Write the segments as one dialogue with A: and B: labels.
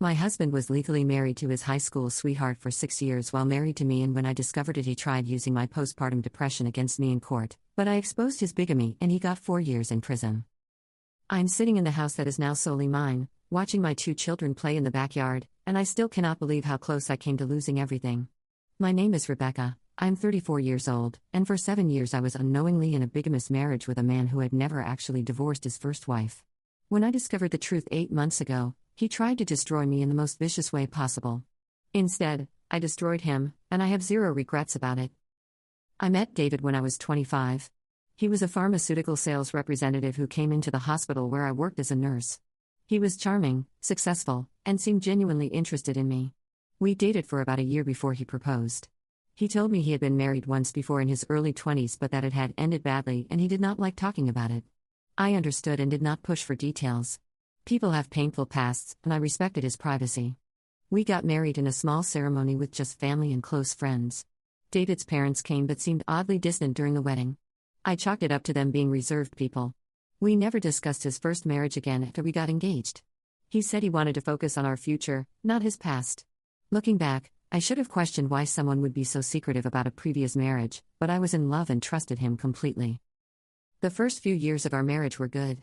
A: My husband was legally married to his high school sweetheart for 6 years while married to me, and when I discovered it, he tried using my postpartum depression against me in court, but I exposed his bigamy and he got 4 years in prison. I'm sitting in the house that is now solely mine, watching my 2 children play in the backyard, and I still cannot believe how close I came to losing everything. My name is Rebecca, I'm 34 years old, and for 7 years I was unknowingly in a bigamous marriage with a man who had never actually divorced his first wife. When I discovered the truth 8 months ago, he tried to destroy me in the most vicious way possible. Instead, I destroyed him, and I have zero regrets about it. I met David when I was 25. He was a pharmaceutical sales representative who came into the hospital where I worked as a nurse. He was charming, successful, and seemed genuinely interested in me. We dated for about a year before he proposed. He told me he had been married once before in his early 20s, but that it had ended badly and he did not like talking about it. I understood and did not push for details. People have painful pasts, and I respected his privacy. We got married in a small ceremony with just family and close friends. David's parents came but seemed oddly distant during the wedding. I chalked it up to them being reserved people. We never discussed his first marriage again after we got engaged. He said he wanted to focus on our future, not his past. Looking back, I should have questioned why someone would be so secretive about a previous marriage, but I was in love and trusted him completely. The first few years of our marriage were good.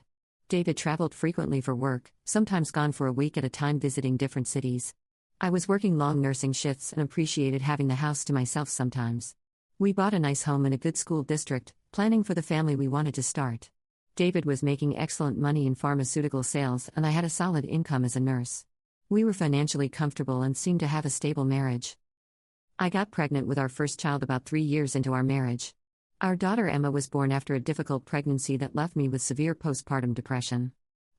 A: David traveled frequently for work, sometimes gone for a week at a time visiting different cities. I was working long nursing shifts and appreciated having the house to myself sometimes. We bought a nice home in a good school district, planning for the family we wanted to start. David was making excellent money in pharmaceutical sales, and I had a solid income as a nurse. We were financially comfortable and seemed to have a stable marriage. I got pregnant with our first child about 3 years into our marriage. Our daughter Emma was born after a difficult pregnancy that left me with severe postpartum depression.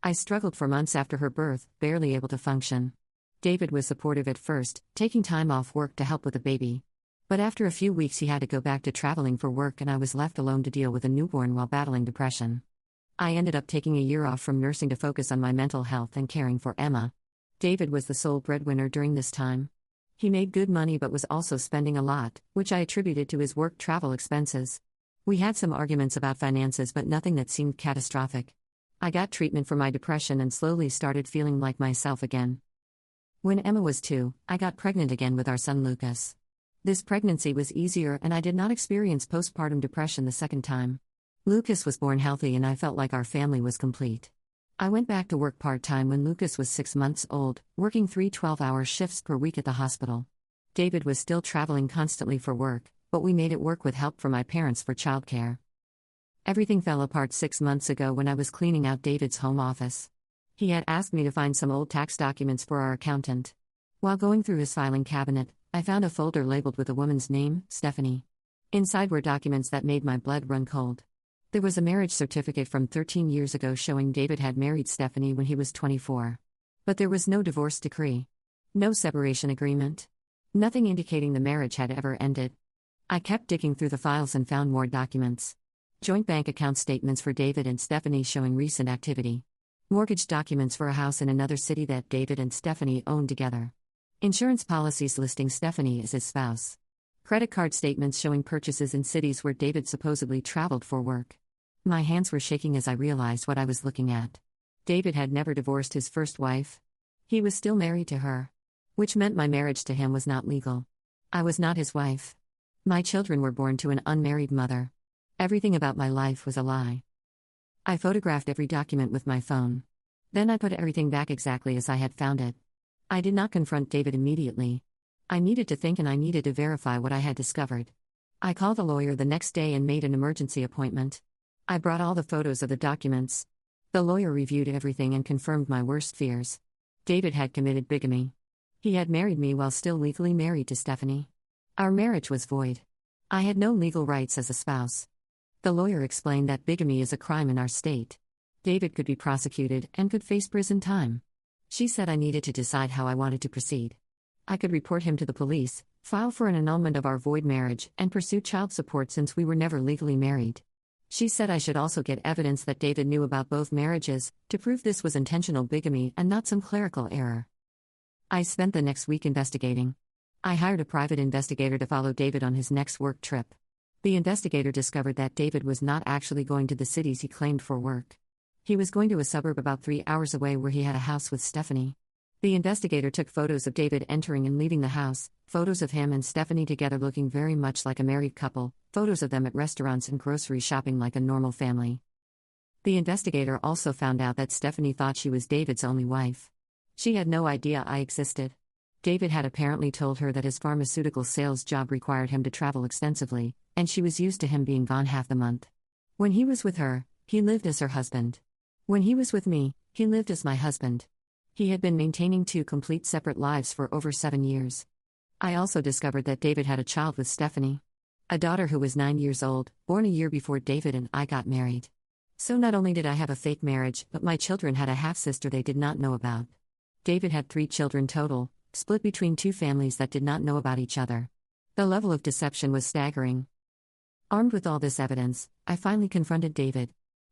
A: I struggled for months after her birth, barely able to function. David was supportive at first, taking time off work to help with the baby. But after a few weeks he had to go back to traveling for work, and I was left alone to deal with a newborn while battling depression. I ended up taking a year off from nursing to focus on my mental health and caring for Emma. David was the sole breadwinner during this time. He made good money but was also spending a lot, which I attributed to his work travel expenses. We had some arguments about finances, but nothing that seemed catastrophic. I got treatment for my depression and slowly started feeling like myself again. When Emma was 2, I got pregnant again with our son Lucas. This pregnancy was easier and I did not experience postpartum depression the second time. Lucas was born healthy and I felt like our family was complete. I went back to work part-time when Lucas was 6 months old, working 3 12-hour shifts per week at the hospital. David was still traveling constantly for work, but we made it work with help from my parents for childcare. Everything fell apart 6 months ago when I was cleaning out David's home office. He had asked me to find some old tax documents for our accountant. While going through his filing cabinet, I found a folder labeled with a woman's name, Stephanie. Inside were documents that made my blood run cold. There was a marriage certificate from 13 years ago showing David had married Stephanie when he was 24. But there was no divorce decree. No separation agreement. Nothing indicating the marriage had ever ended. I kept digging through the files and found more documents. Joint bank account statements for David and Stephanie showing recent activity. Mortgage documents for a house in another city that David and Stephanie owned together. Insurance policies listing Stephanie as his spouse. Credit card statements showing purchases in cities where David supposedly traveled for work. My hands were shaking as I realized what I was looking at. David had never divorced his first wife. He was still married to her. Which meant my marriage to him was not legal. I was not his wife. My children were born to an unmarried mother. Everything about my life was a lie. I photographed every document with my phone. Then I put everything back exactly as I had found it. I did not confront David immediately. I needed to think and I needed to verify what I had discovered. I called a lawyer the next day and made an emergency appointment. I brought all the photos of the documents. The lawyer reviewed everything and confirmed my worst fears. David had committed bigamy. He had married me while still legally married to Stephanie. Our marriage was void. I had no legal rights as a spouse. The lawyer explained that bigamy is a crime in our state. David could be prosecuted and could face prison time. She said I needed to decide how I wanted to proceed. I could report him to the police, file for an annulment of our void marriage, and pursue child support since we were never legally married. She said I should also get evidence that David knew about both marriages, to prove this was intentional bigamy and not some clerical error. I spent the next week investigating. I hired a private investigator to follow David on his next work trip. The investigator discovered that David was not actually going to the cities he claimed for work. He was going to a suburb about 3 hours away where he had a house with Stephanie. The investigator took photos of David entering and leaving the house, photos of him and Stephanie together looking very much like a married couple, photos of them at restaurants and grocery shopping like a normal family. The investigator also found out that Stephanie thought she was David's only wife. She had no idea I existed. David had apparently told her that his pharmaceutical sales job required him to travel extensively, and she was used to him being gone half the month. When he was with her, he lived as her husband. When he was with me, he lived as my husband. He had been maintaining two complete separate lives for over 7 years. I also discovered that David had a child with Stephanie. A daughter who was 9 years old, born a year before David and I got married. So not only did I have a fake marriage, but my children had a half-sister they did not know about. David had 3 children total, split between 2 families that did not know about each other. The level of deception was staggering. Armed with all this evidence, I finally confronted David.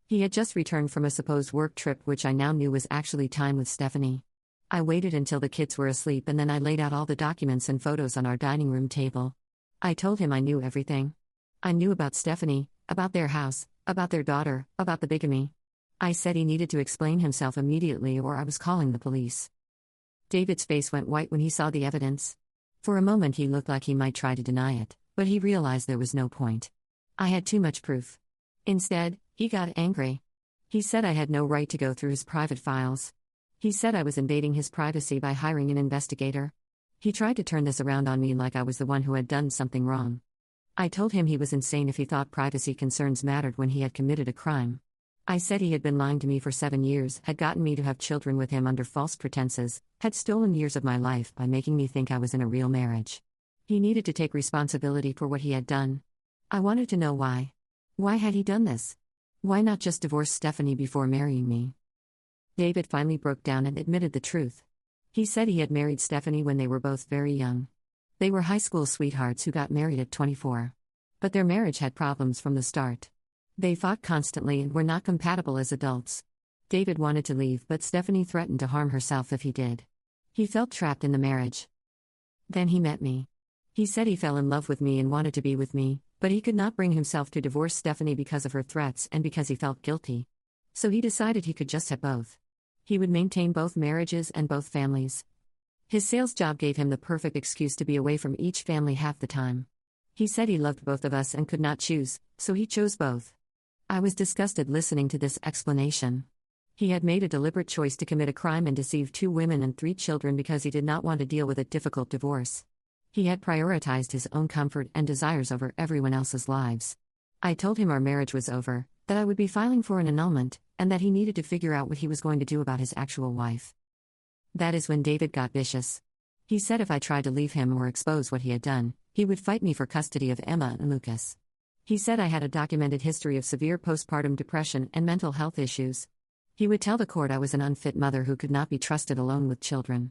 A: He had just returned from a supposed work trip which I now knew was actually time with Stephanie. I waited until the kids were asleep and then I laid out all the documents and photos on our dining room table. I told him I knew everything. I knew about Stephanie, about their house, about their daughter, about the bigamy. I said he needed to explain himself immediately or I was calling the police. David's face went white when he saw the evidence. For a moment he looked like he might try to deny it, but he realized there was no point. I had too much proof. Instead, he got angry. He said I had no right to go through his private files. He said I was invading his privacy by hiring an investigator. He tried to turn this around on me like I was the one who had done something wrong. I told him he was insane if he thought privacy concerns mattered when he had committed a crime. I said he had been lying to me for 7 years, had gotten me to have children with him under false pretenses, had stolen years of my life by making me think I was in a real marriage. He needed to take responsibility for what he had done. I wanted to know why. Why had he done this? Why not just divorce Stephanie before marrying me? David finally broke down and admitted the truth. He said he had married Stephanie when they were both very young. They were high school sweethearts who got married at 24. But their marriage had problems from the start. They fought constantly and were not compatible as adults. David wanted to leave, but Stephanie threatened to harm herself if he did. He felt trapped in the marriage. Then he met me. He said he fell in love with me and wanted to be with me, but he could not bring himself to divorce Stephanie because of her threats and because he felt guilty. So he decided he could just have both. He would maintain both marriages and both families. His sales job gave him the perfect excuse to be away from each family half the time. He said he loved both of us and could not choose, so he chose both. I was disgusted listening to this explanation. He had made a deliberate choice to commit a crime and deceive 2 women and 3 children because he did not want to deal with a difficult divorce. He had prioritized his own comfort and desires over everyone else's lives. I told him our marriage was over, that I would be filing for an annulment, and that he needed to figure out what he was going to do about his actual wife. That is when David got vicious. He said if I tried to leave him or expose what he had done, he would fight me for custody of Emma and Lucas. He said I had a documented history of severe postpartum depression and mental health issues. He would tell the court I was an unfit mother who could not be trusted alone with children.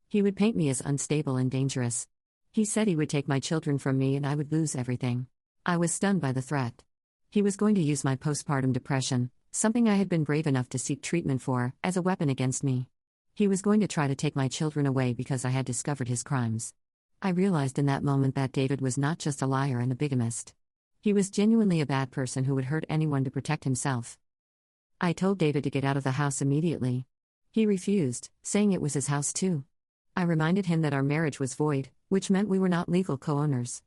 A: He would paint me as unstable and dangerous. He said he would take my children from me and I would lose everything. I was stunned by the threat. He was going to use my postpartum depression, something I had been brave enough to seek treatment for, as a weapon against me. He was going to try to take my children away because I had discovered his crimes. I realized in that moment that David was not just a liar and a bigamist. He was genuinely a bad person who would hurt anyone to protect himself. I told David to get out of the house immediately. He refused, saying it was his house too. I reminded him that our marriage was void, which meant we were not legal co-owners.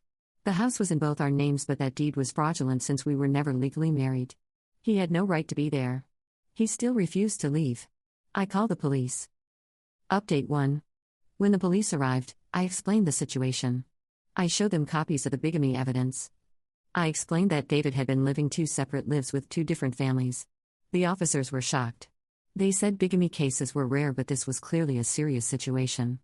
A: The house was in both our names, but that deed was fraudulent since we were never legally married. He had no right to be there. He still refused to leave. I called the police. Update 1. When the police arrived, I explained the situation. I showed them copies of the bigamy evidence. I explained that David had been living 2 separate lives with 2 different families. The officers were shocked. They said bigamy cases were rare, but this was clearly a serious situation.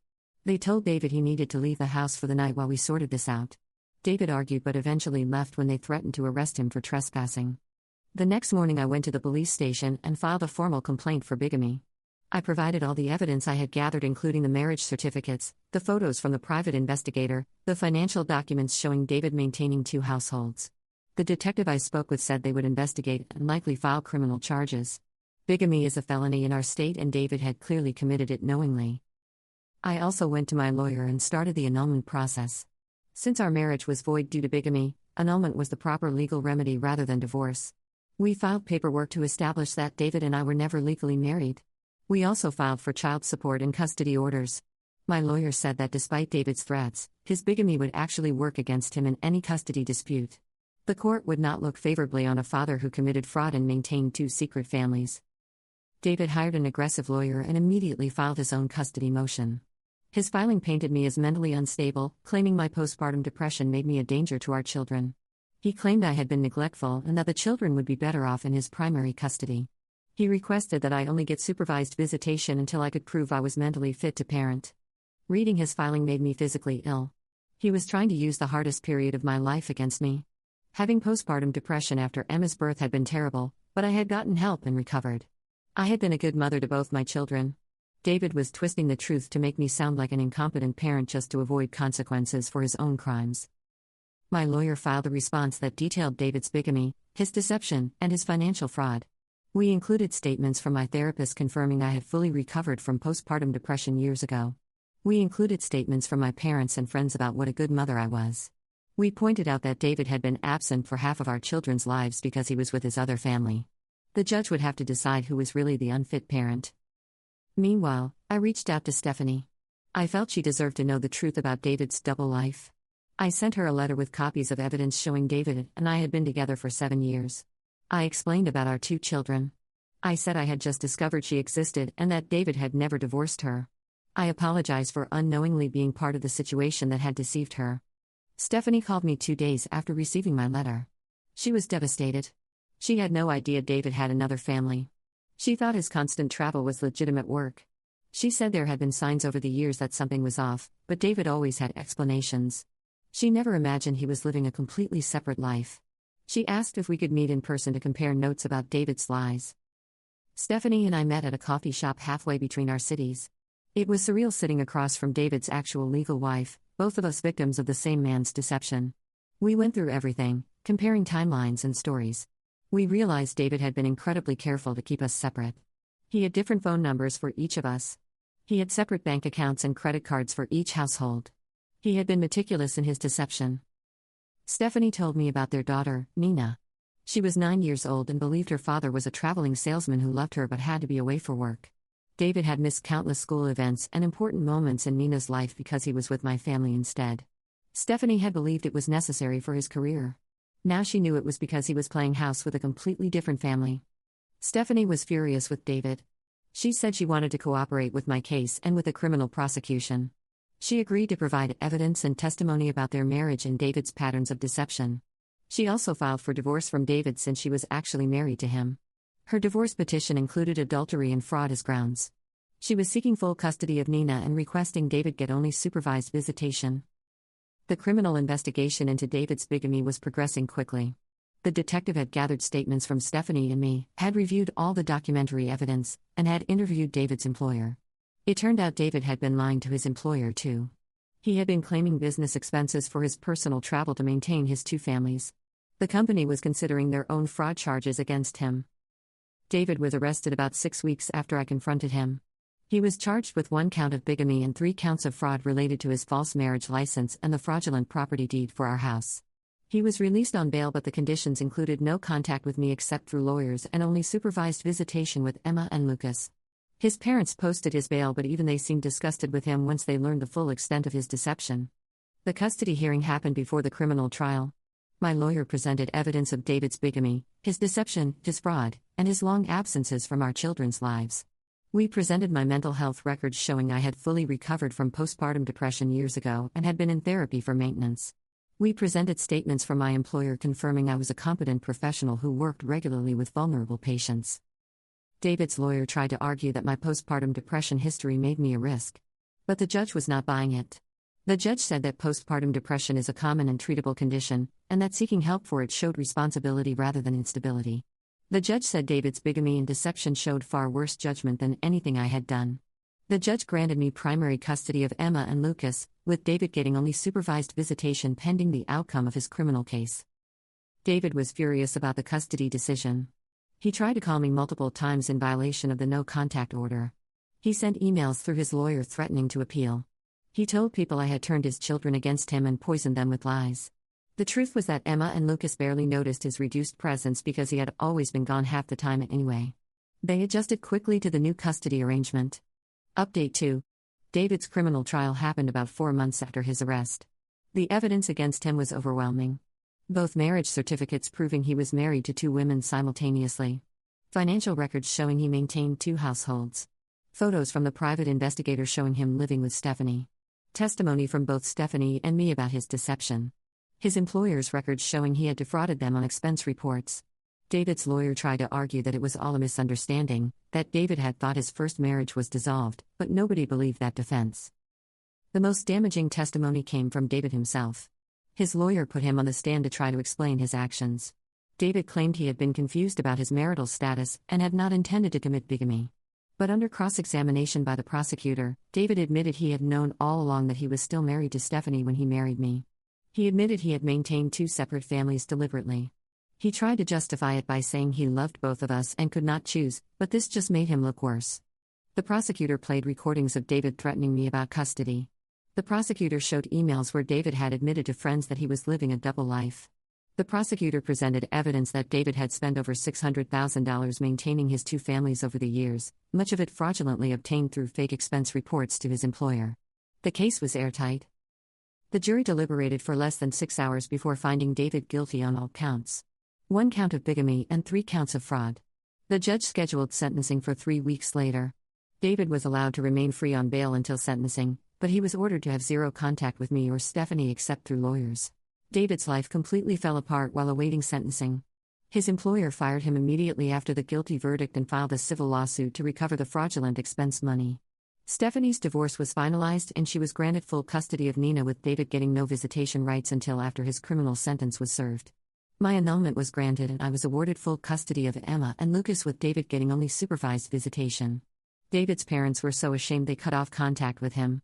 A: They told David he needed to leave the house for the night while we sorted this out. David argued but eventually left when they threatened to arrest him for trespassing. The next morning I went to the police station and filed a formal complaint for bigamy. I provided all the evidence I had gathered, including the marriage certificates, the photos from the private investigator, the financial documents showing David maintaining 2 households. The detective I spoke with said they would investigate and likely file criminal charges. Bigamy is a felony in our state and David had clearly committed it knowingly. I also went to my lawyer and started the annulment process. Since our marriage was void due to bigamy, annulment was the proper legal remedy rather than divorce. We filed paperwork to establish that David and I were never legally married. We also filed for child support and custody orders. My lawyer said that despite David's threats, his bigamy would actually work against him in any custody dispute. The court would not look favorably on a father who committed fraud and maintained two secret families. David hired an aggressive lawyer and immediately filed his own custody motion. His filing painted me as mentally unstable, claiming my postpartum depression made me a danger to our children. He claimed I had been neglectful and that the children would be better off in his primary custody. He requested that I only get supervised visitation until I could prove I was mentally fit to parent. Reading his filing made me physically ill. He was trying to use the hardest period of my life against me. Having postpartum depression after Emma's birth had been terrible, but I had gotten help and recovered. I had been a good mother to both my children. David was twisting the truth to make me sound like an incompetent parent just to avoid consequences for his own crimes. My lawyer filed a response that detailed David's bigamy, his deception, and his financial fraud. We included statements from my therapist confirming I had fully recovered from postpartum depression years ago. We included statements from my parents and friends about what a good mother I was. We pointed out that David had been absent for half of our children's lives because he was with his other family. The judge would have to decide who was really the unfit parent. Meanwhile, I reached out to Stephanie. I felt she deserved to know the truth about David's double life. I sent her a letter with copies of evidence showing David and I had been together for 7 years. I explained about our 2 children. I said I had just discovered she existed and that David had never divorced her. I apologized for unknowingly being part of the situation that had deceived her. Stephanie called me 2 days after receiving my letter. She was devastated. She had no idea David had another family. She thought his constant travel was legitimate work. She said there had been signs over the years that something was off, but David always had explanations. She never imagined he was living a completely separate life. She asked if we could meet in person to compare notes about David's lies. Stephanie and I met at a coffee shop halfway between our cities. It was surreal sitting across from David's actual legal wife, both of us victims of the same man's deception. We went through everything, comparing timelines and stories. We realized David had been incredibly careful to keep us separate. He had different phone numbers for each of us. He had separate bank accounts and credit cards for each household. He had been meticulous in his deception. Stephanie told me about their daughter, Nina. She was 9 years old and believed her father was a traveling salesman who loved her but had to be away for work. David had missed countless school events and important moments in Nina's life because he was with my family instead. Stephanie had believed it was necessary for his career. Now she knew it was because he was playing house with a completely different family. Stephanie was furious with David. She said she wanted to cooperate with my case and with the criminal prosecution. She agreed to provide evidence and testimony about their marriage and David's patterns of deception. She also filed for divorce from David since she was actually married to him. Her divorce petition included adultery and fraud as grounds. She was seeking full custody of Nina and requesting David get only supervised visitation. The criminal investigation into David's bigamy was progressing quickly. The detective had gathered statements from Stephanie and me, had reviewed all the documentary evidence, and had interviewed David's employer. It turned out David had been lying to his employer too. He had been claiming business expenses for his personal travel to maintain his 2 families. The company was considering their own fraud charges against him. David was arrested about 6 weeks after I confronted him. He was charged with 1 count of bigamy and 3 counts of fraud related to his false marriage license and the fraudulent property deed for our house. He was released on bail, but the conditions included no contact with me except through lawyers and only supervised visitation with Emma and Lucas. His parents posted his bail, but even they seemed disgusted with him once they learned the full extent of his deception. The custody hearing happened before the criminal trial. My lawyer presented evidence of David's bigamy, his deception, his fraud, and his long absences from our children's lives. We presented my mental health records showing I had fully recovered from postpartum depression years ago and had been in therapy for maintenance. We presented statements from my employer confirming I was a competent professional who worked regularly with vulnerable patients. David's lawyer tried to argue that my postpartum depression history made me a risk. But the judge was not buying it. The judge said that postpartum depression is a common and treatable condition, and that seeking help for it showed responsibility rather than instability. The judge said David's bigamy and deception showed far worse judgment than anything I had done. The judge granted me primary custody of Emma and Lucas, with David getting only supervised visitation pending the outcome of his criminal case. David was furious about the custody decision. He tried to call me multiple times in violation of the no-contact order. He sent emails through his lawyer threatening to appeal. He told people I had turned his children against him and poisoned them with lies. The truth was that Emma and Lucas barely noticed his reduced presence because he had always been gone half the time anyway. They adjusted quickly to the new custody arrangement. Update 2. David's criminal trial happened about 4 months after his arrest. The evidence against him was overwhelming. Both marriage certificates proving he was married to 2 women simultaneously. Financial records showing he maintained 2 households. Photos from the private investigator showing him living with Stephanie. Testimony from both Stephanie and me about his deception. His employer's records showing he had defrauded them on expense reports. David's lawyer tried to argue that it was all a misunderstanding, that David had thought his first marriage was dissolved, but nobody believed that defense. The most damaging testimony came from David himself. His lawyer put him on the stand to try to explain his actions. David claimed he had been confused about his marital status and had not intended to commit bigamy. But under cross-examination by the prosecutor, David admitted he had known all along that he was still married to Stephanie when he married me. He admitted he had maintained 2 separate families deliberately. He tried to justify it by saying he loved both of us and could not choose, but this just made him look worse. The prosecutor played recordings of David threatening me about custody. The prosecutor showed emails where David had admitted to friends that he was living a double life. The prosecutor presented evidence that David had spent over $600,000 maintaining his 2 families over the years, much of it fraudulently obtained through fake expense reports to his employer. The case was airtight. The jury deliberated for less than 6 hours before finding David guilty on all counts. 1 count of bigamy and 3 counts of fraud. The judge scheduled sentencing for 3 weeks later. David was allowed to remain free on bail until sentencing, but he was ordered to have 0 contact with me or Stephanie except through lawyers. David's life completely fell apart while awaiting sentencing. His employer fired him immediately after the guilty verdict and filed a civil lawsuit to recover the fraudulent expense money. Stephanie's divorce was finalized and she was granted full custody of Nina, with David getting no visitation rights until after his criminal sentence was served. My annulment was granted and I was awarded full custody of Emma and Lucas, with David getting only supervised visitation. David's parents were so ashamed they cut off contact with him.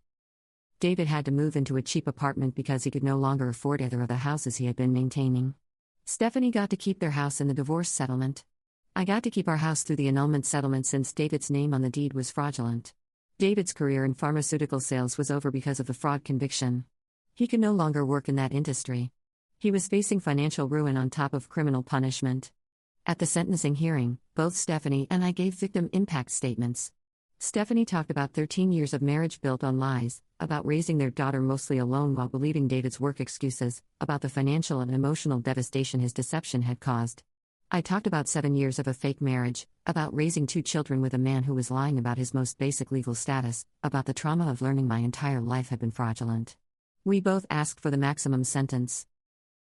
A: David had to move into a cheap apartment because he could no longer afford either of the houses he had been maintaining. Stephanie got to keep their house in the divorce settlement. I got to keep our house through the annulment settlement since David's name on the deed was fraudulent. David's career in pharmaceutical sales was over because of the fraud conviction. He could no longer work in that industry. He was facing financial ruin on top of criminal punishment. At the sentencing hearing, both Stephanie and I gave victim impact statements. Stephanie talked about 13 years of marriage built on lies, about raising their daughter mostly alone while believing David's work excuses, about the financial and emotional devastation his deception had caused. I talked about 7 years of a fake marriage, about raising 2 children with a man who was lying about his most basic legal status, about the trauma of learning my entire life had been fraudulent. We both asked for the maximum sentence.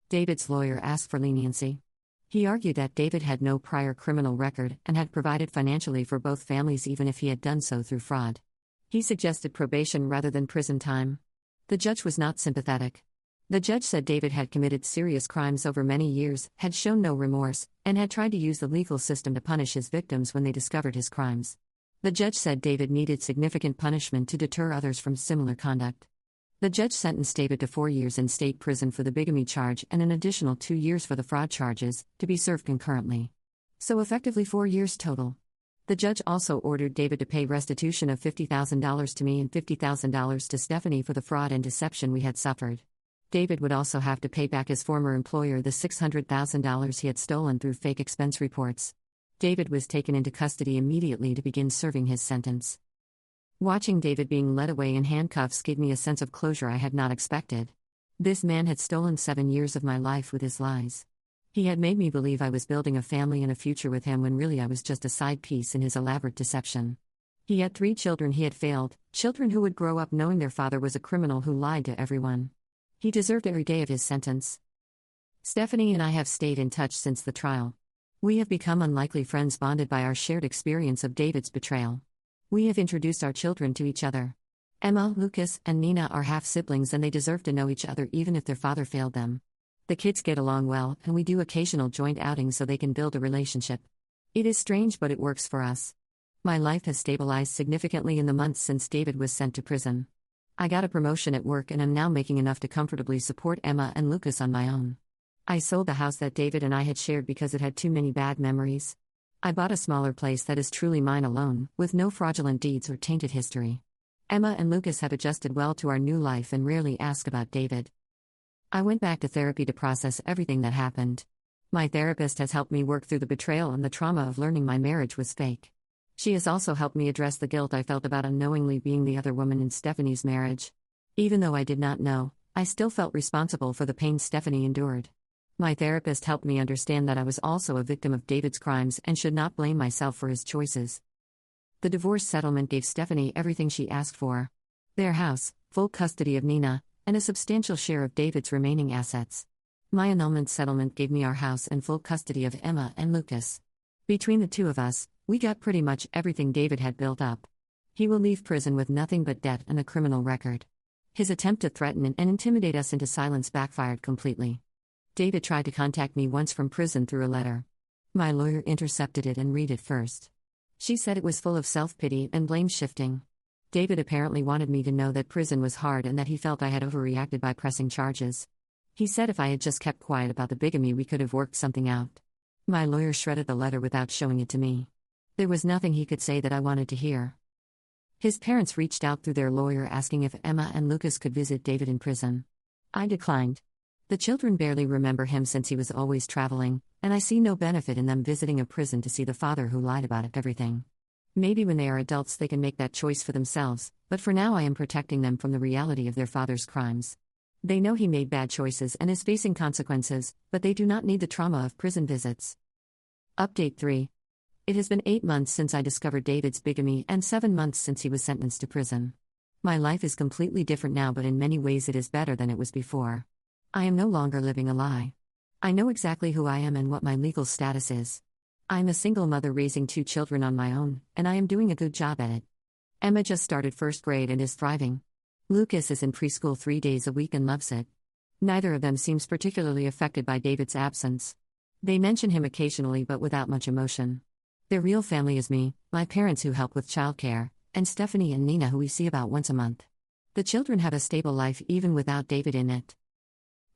A: David's lawyer asked for leniency. He argued that David had no prior criminal record and had provided financially for both families even if he had done so through fraud. He suggested probation rather than prison time. The judge was not sympathetic. The judge said David had committed serious crimes over many years, had shown no remorse, and had tried to use the legal system to punish his victims when they discovered his crimes. The judge said David needed significant punishment to deter others from similar conduct. The judge sentenced David to 4 years in state prison for the bigamy charge and an additional 2 years for the fraud charges, to be served concurrently. So effectively 4 years total. The judge also ordered David to pay restitution of $50,000 to me and $50,000 to Stephanie for the fraud and deception we had suffered. David would also have to pay back his former employer the $600,000 he had stolen through fake expense reports. David was taken into custody immediately to begin serving his sentence. Watching David being led away in handcuffs gave me a sense of closure I had not expected. This man had stolen 7 years of my life with his lies. He had made me believe I was building a family and a future with him when really I was just a side piece in his elaborate deception. He had 3 children he had failed, children who would grow up knowing their father was a criminal who lied to everyone. He deserved every day of his sentence. Stephanie and I have stayed in touch since the trial. We have become unlikely friends bonded by our shared experience of David's betrayal. We have introduced our children to each other. Emma, Lucas, and Nina are half-siblings and they deserve to know each other even if their father failed them. The kids get along well and we do occasional joint outings so they can build a relationship. It is strange but it works for us. My life has stabilized significantly in the months since David was sent to prison. I got a promotion at work and am now making enough to comfortably support Emma and Lucas on my own. I sold the house that David and I had shared because it had too many bad memories. I bought a smaller place that is truly mine alone, with no fraudulent deeds or tainted history. Emma and Lucas have adjusted well to our new life and rarely ask about David. I went back to therapy to process everything that happened. My therapist has helped me work through the betrayal and the trauma of learning my marriage was fake. She has also helped me address the guilt I felt about unknowingly being the other woman in Stephanie's marriage. Even though I did not know, I still felt responsible for the pain Stephanie endured. My therapist helped me understand that I was also a victim of David's crimes and should not blame myself for his choices. The divorce settlement gave Stephanie everything she asked for: their house, full custody of Nina, and a substantial share of David's remaining assets. My annulment settlement gave me our house and full custody of Emma and Lucas. Between the two of us, we got pretty much everything David had built up. He will leave prison with nothing but debt and a criminal record. His attempt to threaten and intimidate us into silence backfired completely. David tried to contact me once from prison through a letter. My lawyer intercepted it and read it first. She said it was full of self-pity and blame shifting. David apparently wanted me to know that prison was hard and that he felt I had overreacted by pressing charges. He said if I had just kept quiet about the bigamy, we could have worked something out. My lawyer shredded the letter without showing it to me. There was nothing he could say that I wanted to hear. His parents reached out through their lawyer asking if Emma and Lucas could visit David in prison. I declined. The children barely remember him since he was always traveling, and I see no benefit in them visiting a prison to see the father who lied about everything. Maybe when they are adults they can make that choice for themselves, but for now I am protecting them from the reality of their father's crimes. They know he made bad choices and is facing consequences, but they do not need the trauma of prison visits. Update 3. It has been 8 months since I discovered David's bigamy and 7 months since he was sentenced to prison. My life is completely different now, but in many ways it is better than it was before. I am no longer living a lie. I know exactly who I am and what my legal status is. I am a single mother raising 2 children on my own, and I am doing a good job at it. Emma just started first grade and is thriving. Lucas is in preschool 3 days a week and loves it. Neither of them seems particularly affected by David's absence. They mention him occasionally but without much emotion. Their real family is me, my parents who help with childcare, and Stephanie and Nina who we see about once a month. The children have a stable life even without David in it.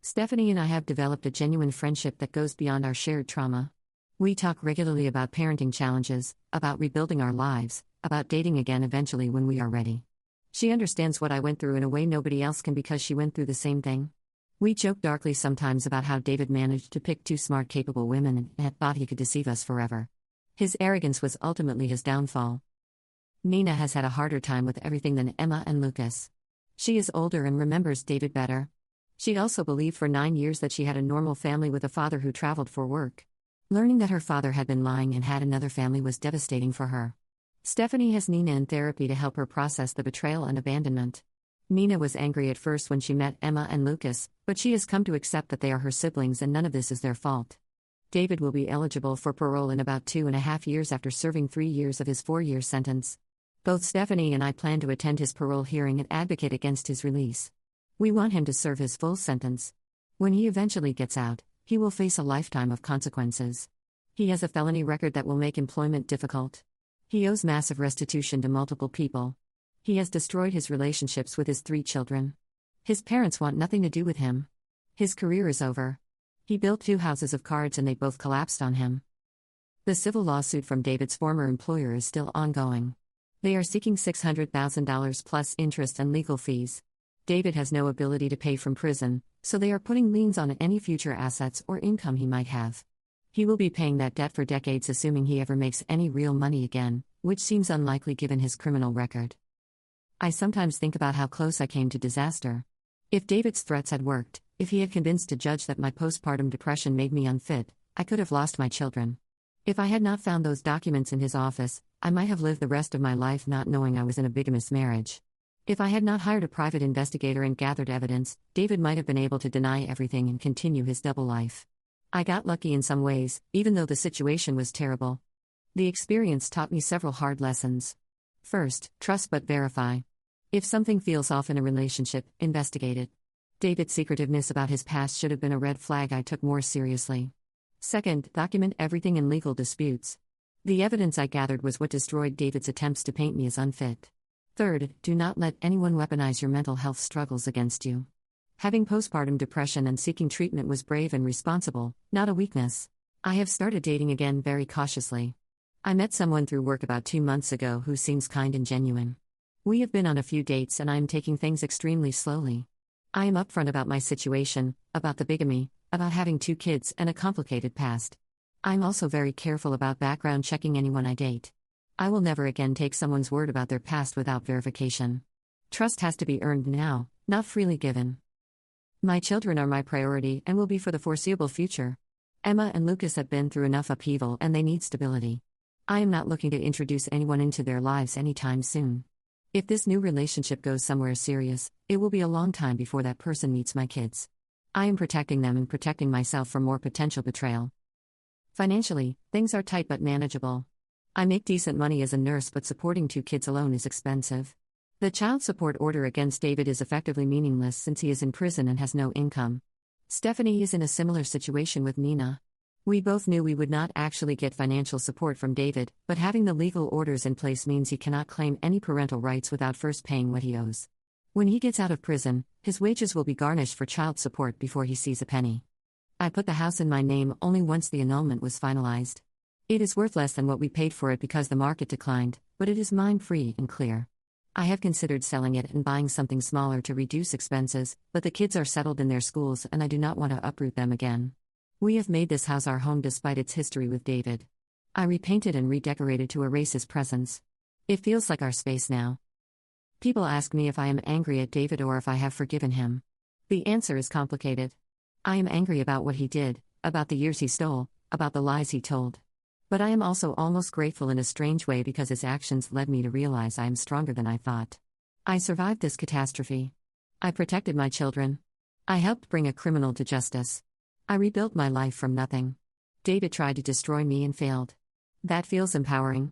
A: Stephanie and I have developed a genuine friendship that goes beyond our shared trauma. We talk regularly about parenting challenges, about rebuilding our lives, about dating again eventually when we are ready. She understands what I went through in a way nobody else can because she went through the same thing. We joke darkly sometimes about how David managed to pick 2 smart, capable women and had thought he could deceive us forever. His arrogance was ultimately his downfall. Nina has had a harder time with everything than Emma and Lucas. She is older and remembers David better. She also believed for 9 years that she had a normal family with a father who traveled for work. Learning that her father had been lying and had another family was devastating for her. Stephanie has Nina in therapy to help her process the betrayal and abandonment. Nina was angry at first when she met Emma and Lucas, but she has come to accept that they are her siblings and none of this is their fault. David will be eligible for parole in about 2.5 years after serving 3 years of his 4-year sentence. Both Stephanie and I plan to attend his parole hearing and advocate against his release. We want him to serve his full sentence. When he eventually gets out, he will face a lifetime of consequences. He has a felony record that will make employment difficult. He owes massive restitution to multiple people. He has destroyed his relationships with his 3 children. His parents want nothing to do with him. His career is over. He built 2 houses of cards and they both collapsed on him. The civil lawsuit from David's former employer is still ongoing. They are seeking $600,000 plus interest and legal fees. David has no ability to pay from prison, so they are putting liens on any future assets or income he might have. He will be paying that debt for decades assuming he ever makes any real money again, which seems unlikely given his criminal record. I sometimes think about how close I came to disaster. If David's threats had worked, if he had convinced a judge that my postpartum depression made me unfit, I could have lost my children. If I had not found those documents in his office, I might have lived the rest of my life not knowing I was in a bigamous marriage. If I had not hired a private investigator and gathered evidence, David might have been able to deny everything and continue his double life. I got lucky in some ways, even though the situation was terrible. The experience taught me several hard lessons. First, trust but verify. If something feels off in a relationship, investigate it. David's secretiveness about his past should have been a red flag I took more seriously. Second, document everything in legal disputes. The evidence I gathered was what destroyed David's attempts to paint me as unfit. Third, do not let anyone weaponize your mental health struggles against you. Having postpartum depression and seeking treatment was brave and responsible, not a weakness. I have started dating again very cautiously. I met someone through work about 2 months ago who seems kind and genuine. We have been on a few dates and I am taking things extremely slowly. I am upfront about my situation, about the bigamy, about having 2 kids and a complicated past. I'm also very careful about background checking anyone I date. I will never again take someone's word about their past without verification. Trust has to be earned now, not freely given. My children are my priority and will be for the foreseeable future. Emma and Lucas have been through enough upheaval and they need stability. I am not looking to introduce anyone into their lives anytime soon. If this new relationship goes somewhere serious, it will be a long time before that person meets my kids. I am protecting them and protecting myself from more potential betrayal. Financially, things are tight but manageable. I make decent money as a nurse, but supporting 2 kids alone is expensive. The child support order against David is effectively meaningless since he is in prison and has no income. Stephanie is in a similar situation with Nina. We both knew we would not actually get financial support from David, but having the legal orders in place means he cannot claim any parental rights without first paying what he owes. When he gets out of prison, his wages will be garnished for child support before he sees a penny. I put the house in my name only once the annulment was finalized. It is worth less than what we paid for it because the market declined, but it is mine free and clear. I have considered selling it and buying something smaller to reduce expenses, but the kids are settled in their schools and I do not want to uproot them again. We have made this house our home despite its history with David. I repainted and redecorated to erase his presence. It feels like our space now. People ask me if I am angry at David or if I have forgiven him. The answer is complicated. I am angry about what he did, about the years he stole, about the lies he told. But I am also almost grateful in a strange way because his actions led me to realize I am stronger than I thought. I survived this catastrophe. I protected my children. I helped bring a criminal to justice. I rebuilt my life from nothing. David tried to destroy me and failed. That feels empowering.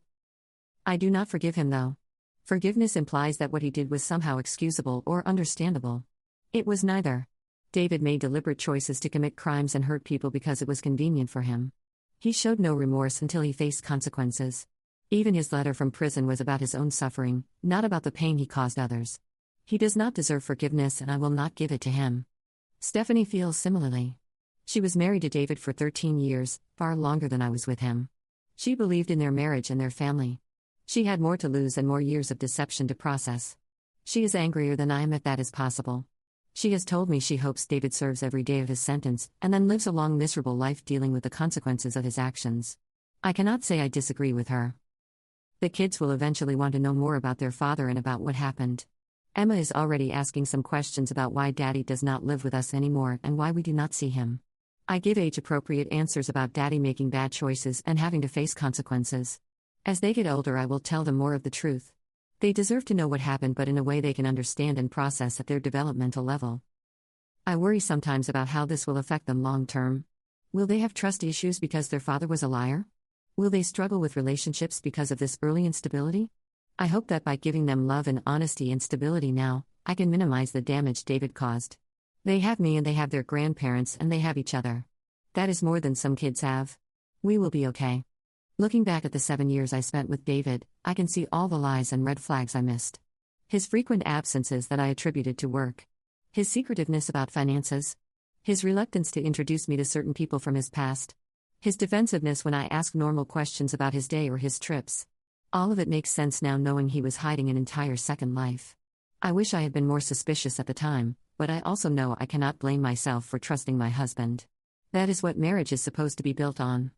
A: I do not forgive him though. Forgiveness implies that what he did was somehow excusable or understandable. It was neither. David made deliberate choices to commit crimes and hurt people because it was convenient for him. He showed no remorse until he faced consequences. Even his letter from prison was about his own suffering, not about the pain he caused others. He does not deserve forgiveness and I will not give it to him. Stephanie feels similarly. She was married to David for 13 years, far longer than I was with him. She believed in their marriage and their family. She had more to lose and more years of deception to process. She is angrier than I am if that is possible. She has told me she hopes David serves every day of his sentence, and then lives a long miserable life dealing with the consequences of his actions. I cannot say I disagree with her. The kids will eventually want to know more about their father and about what happened. Emma is already asking some questions about why Daddy does not live with us anymore and why we do not see him. I give age-appropriate answers about Daddy making bad choices and having to face consequences. As they get older, I will tell them more of the truth. They deserve to know what happened, but in a way they can understand and process at their developmental level. I worry sometimes about how this will affect them long term. Will they have trust issues because their father was a liar? Will they struggle with relationships because of this early instability? I hope that by giving them love and honesty and stability now, I can minimize the damage David caused. They have me and they have their grandparents and they have each other. That is more than some kids have. We will be okay. Looking back at the 7 years I spent with David, I can see all the lies and red flags I missed. His frequent absences that I attributed to work. His secretiveness about finances. His reluctance to introduce me to certain people from his past. His defensiveness when I ask normal questions about his day or his trips. All of it makes sense now knowing he was hiding an entire second life. I wish I had been more suspicious at the time, but I also know I cannot blame myself for trusting my husband. That is what marriage is supposed to be built on.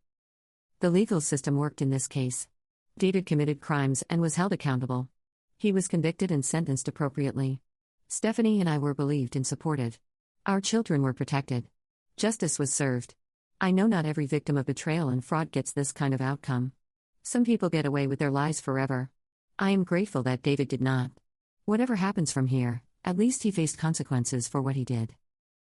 A: The legal system worked in this case. David committed crimes and was held accountable. He was convicted and sentenced appropriately. Stephanie and I were believed and supported. Our children were protected. Justice was served. I know not every victim of betrayal and fraud gets this kind of outcome. Some people get away with their lies forever. I am grateful that David did not. Whatever happens from here, at least he faced consequences for what he did.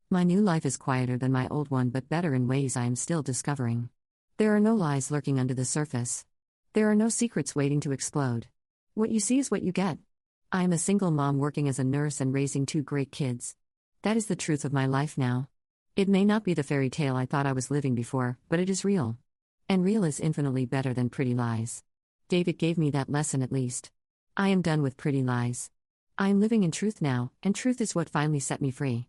A: My new life is quieter than my old one, but better in ways I am still discovering. There are no lies lurking under the surface. There are no secrets waiting to explode. What you see is what you get. I am a single mom working as a nurse and raising 2 great kids. That is the truth of my life now. It may not be the fairy tale I thought I was living before, but it is real. And real is infinitely better than pretty lies. David gave me that lesson at least. I am done with pretty lies. I am living in truth now, and truth is what finally set me free.